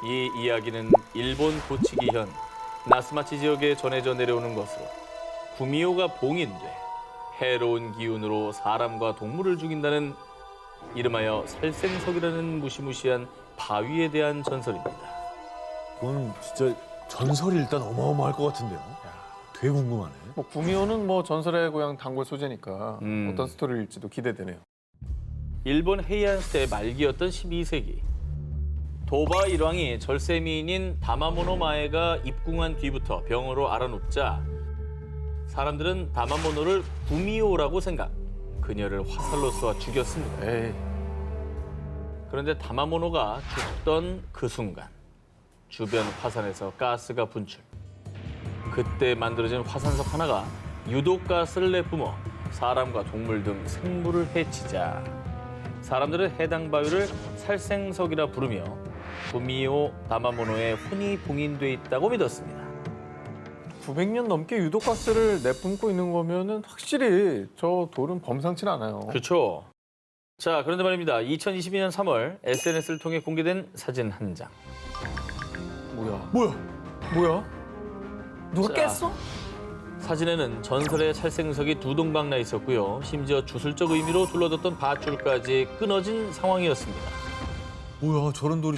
이 이야기는 일본 고치기현 나스마치 지역에 전해져 내려오는 것으로 구미호가 봉인돼 해로운 기운으로 사람과 동물을 죽인다는 이름하여 살생석이라는 무시무시한 바위에 대한 전설입니다. 그건 진짜 전설이 일단 어마어마할 것 같은데요. 되게 궁금하네. 뭐 구미호는 뭐 전설의 고향 단골 소재니까 음. 어떤 스토리일지도 기대되네요. 일본 헤이안 시대 말기였던 12세기 도바 일왕이 절세미인인 다마모노 마에가 입궁한 뒤부터 병으로 앓아눕자 사람들은 다마모노를 구미호라고 생각, 그녀를 화살로 쏘아 죽였습니다. 에이. 그런데 다마모노가 죽던 그 순간 주변 화산에서 가스가 분출. 그때 만들어진 화산석 하나가 유독가스를 내뿜어 사람과 동물 등 생물을 해치자 사람들은 해당 바위를 살생석이라 부르며 구미호 다마모노의 혼이 봉인돼 있다고 믿었습니다. 900년 넘게 유독가스를 내뿜고 있는 거면은 확실히 저 돌은 범상치 않아요. 그렇죠. 자, 그런데 말입니다. 2022년 3월 SNS를 통해 공개된 사진 한 장. 뭐야? 누가 자. 깼어? 사진에는 전설의 살생석이 두 동강 나 있었고요. 심지어 주술적 의미로 둘러뒀던 밧줄까지 끊어진 상황이었습니다. 뭐야, 저런 돌이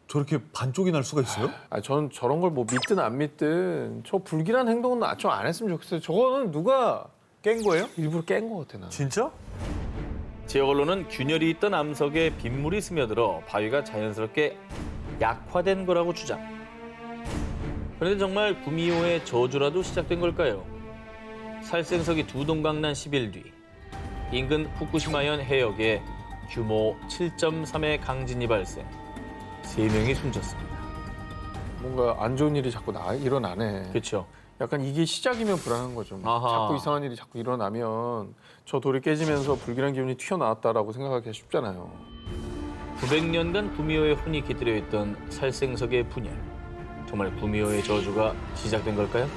저렇게 반쪽이 날 수가 있어요? 아, 전 저런 걸 뭐 믿든 안 믿든 저 불길한 행동은 좀 안 했으면 좋겠어요. 저거는 누가 깬 거예요? 일부러 깬 거 같아 나. 진짜? 지역 언론은 균열이 있던 암석에 빗물이 스며들어 바위가 자연스럽게 약화된 거라고 주장. 그런데 정말 구미호의 저주라도 시작된 걸까요? 살생석이 두 동강 난 10일 뒤 인근 후쿠시마현 해역에 규모 7.3의 강진이 발생. 3명이 숨졌습니다. 뭔가 안 좋은 일이 자꾸 일어나네. 그렇죠. 약간 이게 시작이면 불안한 거죠. 아하. 자꾸 이상한 일이 자꾸 일어나면 저 돌이 깨지면서 불길한 기운이 튀어나왔다라고 생각하기가 쉽잖아요. 900년간 구미호의 혼이 깃들여 있던 살생석의 분열. 정말 구미호의 저주가 시작된 걸까요?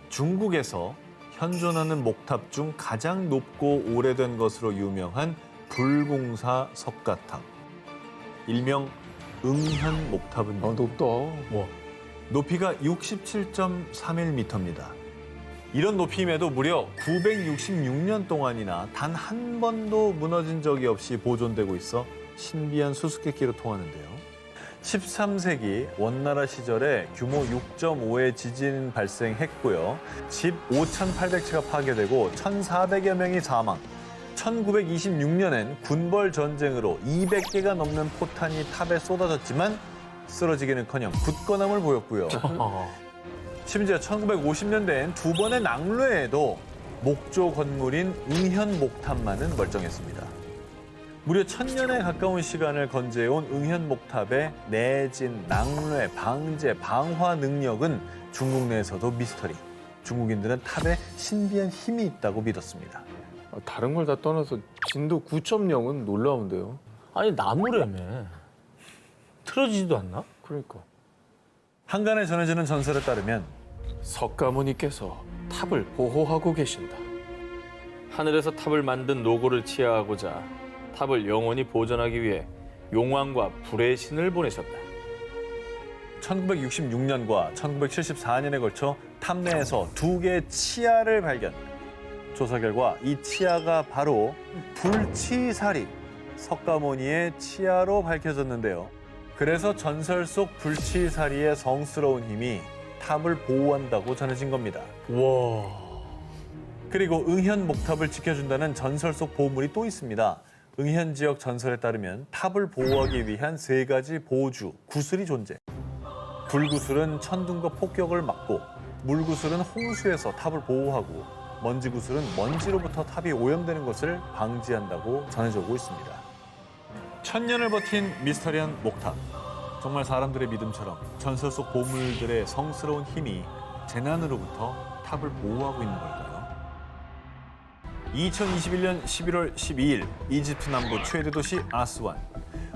중국에서 현존하는 목탑 중 가장 높고 오래된 것으로 유명한 불공사 석가탑. 일명 응현 목탑은 높다. 높이가 67.31m입니다. 이런 높이임에도 무려 966년 동안이나 단 한 번도 무너진 적이 없이 보존되고 있어 신비한 수수께끼로 통하는데요. 13세기 원나라 시절에 규모 6.5의 지진 발생했고요. 집 5,800채가 파괴되고 1,400여 명이 사망. 1926년엔 군벌 전쟁으로 200개가 넘는 포탄이 탑에 쏟아졌지만 쓰러지기는커녕 굳건함을 보였고요. 심지어 1950년대엔 두 번의 낙뢰에도 목조 건물인 응현 목탑만은 멀쩡했습니다. 무려 1000년에 가까운 시간을 건재해온 응현 목탑의 내진, 낙뢰, 방제, 방화 능력은 중국 내에서도 미스터리. 중국인들은 탑에 신비한 힘이 있다고 믿었습니다. 다른 걸 다 떠나서 진도 9.0은 놀라운데요. 아니 나무라며. 틀어지지도 않나? 그러니까. 한간에 전해지는 전설에 따르면 석가모니께서 탑을 보호하고 계신다. 하늘에서 탑을 만든 노고를 치하하고자 탑을 영원히 보존하기 위해 용왕과 불의 신을 보내셨다. 1966년과 1974년에 걸쳐 탑 내에서 두 개의 치아를 발견. 조사 결과 이 치아가 바로 불치사리, 석가모니의 치아로 밝혀졌는데요. 그래서 전설 속 불치사리의 성스러운 힘이 탑을 보호한다고 전해진 겁니다. 와. 그리고 응현 목탑을 지켜준다는 전설 속 보물이 또 있습니다. 응현 지역 전설에 따르면 탑을 보호하기 위한 3가지 보호주, 구슬이 존재. 불구슬은 천둥과 폭격을 막고, 물구슬은 홍수에서 탑을 보호하고, 먼지구슬은 먼지로부터 탑이 오염되는 것을 방지한다고 전해져 오고 있습니다. 1000년을 버틴 미스터리한 목탑. 정말 사람들의 믿음처럼 전설 속 보물들의 성스러운 힘이 재난으로부터 탑을 보호하고 있는 걸까요? 2021년 11월 12일 이집트 남부 최대 도시 아스완.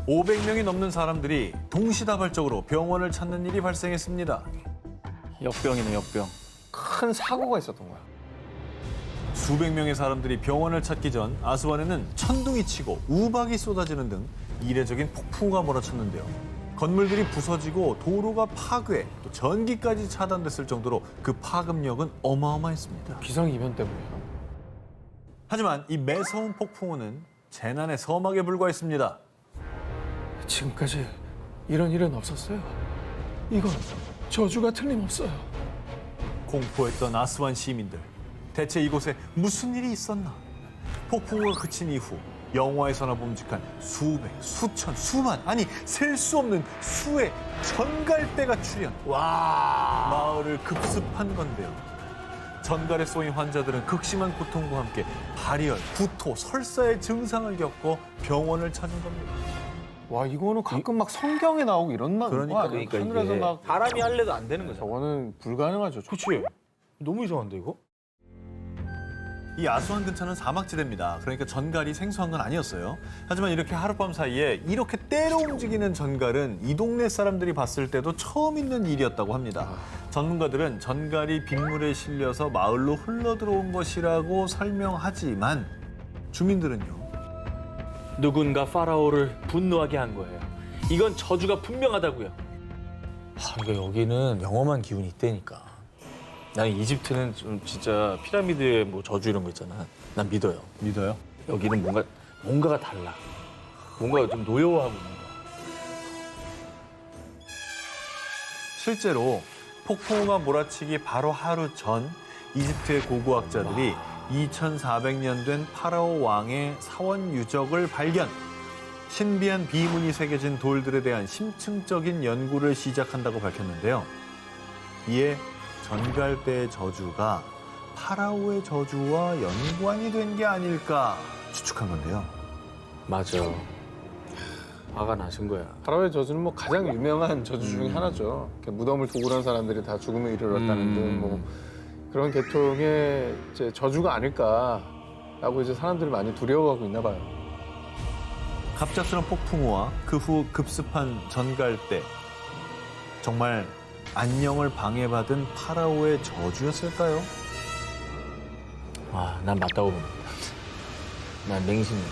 500명이 넘는 사람들이 동시다발적으로 병원을 찾는 일이 발생했습니다. 역병이네, 역병. 큰 사고가 있었던 거야. 수백 명의 사람들이 병원을 찾기 전 아스완에는 천둥이 치고 우박이 쏟아지는 등 이례적인 폭풍우가 몰아쳤는데요. 건물들이 부서지고 도로가 파괴, 또 전기까지 차단됐을 정도로 그 파급력은 어마어마했습니다. 기상이변 때문이야. 하지만 이 매서운 폭풍우는 재난의 서막에 불과했습니다. 지금까지 이런 일은 없었어요. 이건 저주가 틀림없어요. 공포했던 아스완 시민들. 대체 이곳에 무슨 일이 있었나? 폭풍우가 그친 이후 영화에서나 봄직한 수백, 수천, 수만, 아니 셀 수 없는 수의 전갈대가 출현. 마을을 급습한 건데요. 전갈에 쏘인 환자들은 극심한 고통과 함께 발열, 구토, 설사의 증상을 겪고 병원을 찾은 겁니다. 와, 이거는 가끔 막 성경에 나오고 이런 거 그러니까, 아니에요? 그러니까 하늘에서 이게 막 사람이 할래도 안 되는 거죠. 저거는 불가능하죠. 그치? 너무 이상한데 이거? 이 아수안 근처는 사막지대입니다. 그러니까 전갈이 생소한 건 아니었어요. 하지만 이렇게 하룻밤 사이에 이렇게 때로 움직이는 전갈은 이 동네 사람들이 봤을 때도 처음 있는 일이었다고 합니다. 전문가들은 전갈이 빗물에 실려서 마을로 흘러들어온 것이라고 설명하지만 주민들은요. 누군가 파라오를 분노하게 한 거예요. 이건 저주가 분명하다고요. 그러니까 여기는 영험한 기운이 있다니까. 나는 이집트는 좀 진짜 피라미드에 뭐 저주 이런 거 있잖아. 난 믿어요. 믿어요? 여기는 뭔가가 달라. 뭔가가 좀 노여워하고 있는 거야. 실제로 폭풍우가 몰아치기 바로 하루 전 이집트의 고고학자들이 2400년 된 파라오 왕의 사원 유적을 발견. 신비한 비문이 새겨진 돌들에 대한 심층적인 연구를 시작한다고 밝혔는데요. 이에 전갈대의 저주가 파라오의 저주와 연관이 된 게 아닐까 추측한 건데요. 맞아. 화가 나신 거야. 파라오의 저주는 뭐 가장 유명한 저주 중에 하나죠. 이렇게 무덤을 도굴한 사람들이 다 죽음에 이르렀다는 등 뭐 그런 계통의 이제 저주가 아닐까라고 이제 사람들이 많이 두려워하고 있나 봐요. 갑작스런 폭풍우와 그 후 급습한 전갈대. 정말 안녕을 방해받은 파라오의 저주였을까요? 난 맞다고 봅니다. 난 맹신이에요.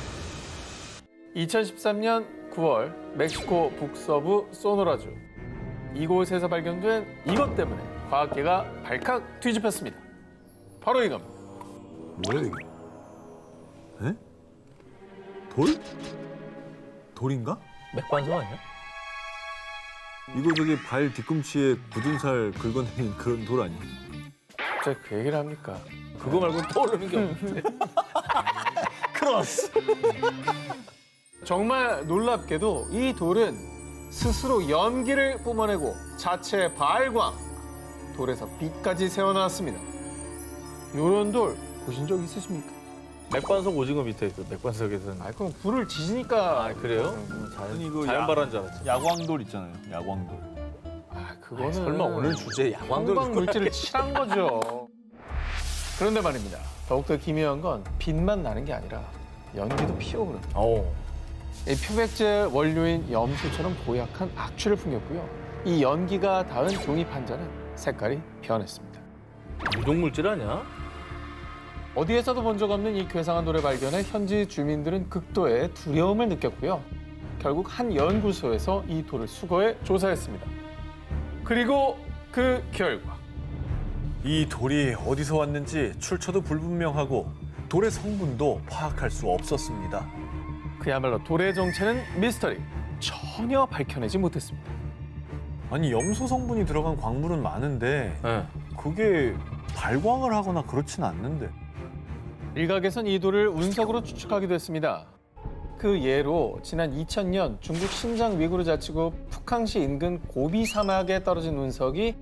2013년 9월 멕시코 북서부 소노라주. 이곳에서 발견된 이것 때문에 과학계가 발칵 뒤집혔습니다. 바로 이겁니다. 뭐야 이게? 에? 돌? 돌인가? 맥반석 아니야? 이거 저기 발 뒤꿈치에 굳은 살 긁어내는 그런 돌 아니에요? 갑자기 그 얘기를 합니까? 그거 말고 떠오르는 게 없는데. 크로스. 정말 놀랍게도 이 돌은 스스로 연기를 뿜어내고 자체 발광, 돌에서 빛까지 새어나왔습니다. 이런 돌 보신 적 있으십니까? 맥반석 오징어 밑에 있어. 맥반석에서는. 그럼 불을 지지니까. 그래요? 아니, 이거 자연발화인 줄 알았지. 야광돌 있잖아요. 야광돌. 그거는 설마 오늘 주제 야광돌 형광 물질을 칠한 거죠. 그런데 말입니다. 더욱더 기묘한 건 빛만 나는 게 아니라 연기도 피어오릅니다. 이 표백제 원료인 염소처럼 고약한 악취를 풍겼고요. 이 연기가 닿은 종이 판자는 색깔이 변했습니다. 유독물질 아니야? 어디에서도 본 적 없는 이 괴상한 돌을 발견해 현지 주민들은 극도의 두려움을 느꼈고요. 결국 한 연구소에서 이 돌을 수거해 조사했습니다. 그리고 그 결과 이 돌이 어디서 왔는지 출처도 불분명하고 돌의 성분도 파악할 수 없었습니다. 그야말로 돌의 정체는 미스터리. 전혀 밝혀내지 못했습니다. 아니 염소 성분이 들어간 광물은 많은데 네. 그게 발광을 하거나 그렇진 않는데. 일각에선 이 돌을 운석으로 추측하기도 했습니다. 그 예로 지난 2000년 중국 신장 위구르 자치구 푸캉시 인근 고비 사막에 떨어진 운석이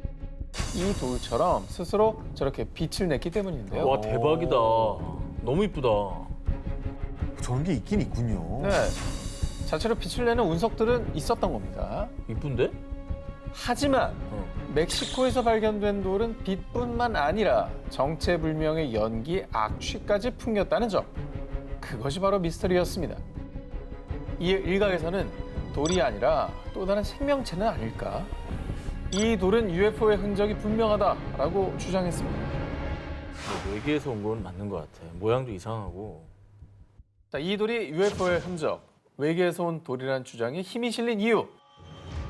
이 돌처럼 스스로 저렇게 빛을 냈기 때문인데요. 와 대박이다. 너무 이쁘다. 저런 게 있긴 있군요. 네, 자체로 빛을 내는 운석들은 있었던 겁니다. 이쁜데? 하지만 멕시코에서 발견된 돌은 빛뿐만 아니라 정체불명의 연기, 악취까지 풍겼다는 점. 그것이 바로 미스터리였습니다. 이에 일각에서는 돌이 아니라 또 다른 생명체는 아닐까? 이 돌은 UFO의 흔적이 분명하다라고 주장했습니다. 외계에서 온 건 맞는 것 같아. 모양도 이상하고. 자, 이 돌이 UFO의 흔적. 외계에서 온 돌이라는 주장에 힘이 실린 이유.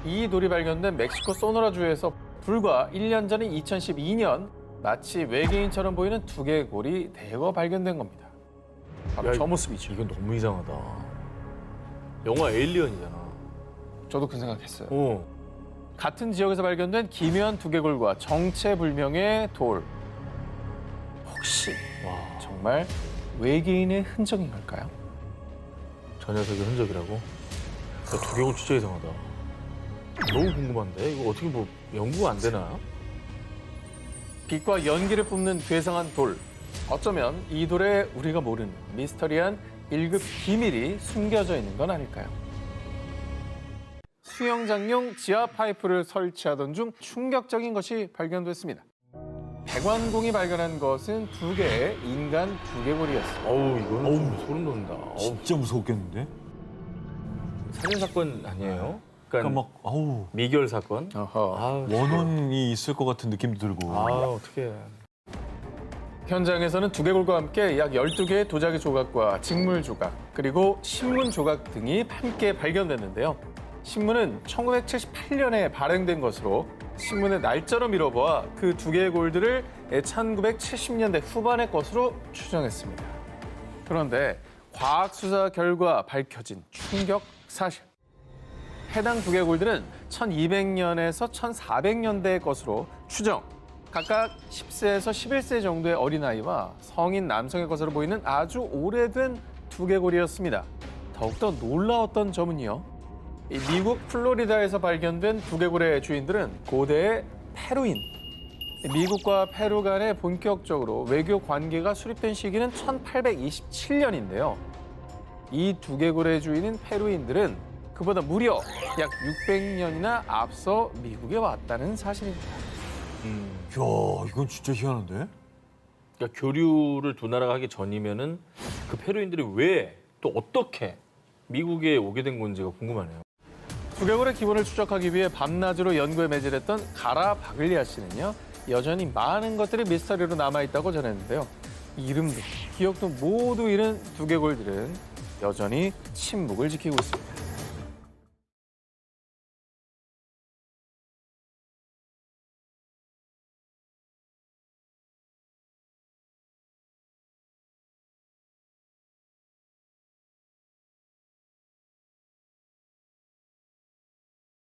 이 돌이 발견된 멕시코 소노라주에서 불과 1년 전인 2012년 마치 외계인처럼 보이는 두개골이 대거 발견된 겁니다. 바로 야, 저 모습이죠. 이건 너무 이상하다. 영화 에일리언이잖아. 저도 그 생각했어요. 어. 같은 지역에서 발견된 기묘한 두개골과 정체불명의 돌. 혹시 와, 정말 외계인의 흔적인 걸까요? 저 녀석의 흔적이라고? 두개골 진짜 이상하다. 너무 궁금한데? 이거 어떻게 뭐 연구가 안 되나? 빛과 연기를 뿜는 괴상한 돌. 어쩌면 이 돌에 우리가 모르는 미스터리한 1급 비밀이 숨겨져 있는 건 아닐까요? 수영장용 지하 파이프를 설치하던 중 충격적인 것이 발견됐습니다. 백완공이 발견한 것은 2개의 인간 두개골이었습니다. 어우, 이거는 좀 소름 돋는다. 어우, 진짜 무서웠겠는데? 살인 사건 아니에요? 그러니까 그러니까 막 아우 미결 사건? 어허. 아우, 원혼이 있을 것 같은 느낌도 들고. 아, 어떡해. 현장에서는 두개골과 함께 약 12개의 도자기 조각과 직물 조각, 그리고 신문 조각 등이 함께 발견됐는데요. 신문은 1978년에 발행된 것으로 신문의 날짜로 미뤄보아 그 두개골들을 1970년대 후반의 것으로 추정했습니다. 그런데 과학 수사 결과 밝혀진 충격 사실. 해당 두개골들은 1200년에서 1400년대의 것으로 추정. 각각 10세에서 11세 정도의 어린아이와 성인 남성의 것으로 보이는 아주 오래된 두개골이었습니다. 더욱더 놀라웠던 점은요. 이 미국 플로리다에서 발견된 두개골의 주인들은 고대의 페루인. 미국과 페루 간에 본격적으로 외교 관계가 수립된 시기는 1827년인데요. 이 두개골의 주인인 페루인들은 그보다 무려 약 600년이나 앞서 미국에 왔다는 사실입니다. 이야, 이건 진짜 희한한데? 그러니까 교류를 두 나라가 하기 전이면은 그 페루인들이 왜 또 어떻게 미국에 오게 된 건지가 궁금하네요. 두개골의 기본을 추적하기 위해 밤낮으로 연구에 매진했던 가라 바글리아 씨는요. 여전히 많은 것들이 미스터리로 남아있다고 전했는데요. 이름도 기억도 모두 잃은 두개골들은 여전히 침묵을 지키고 있습니다.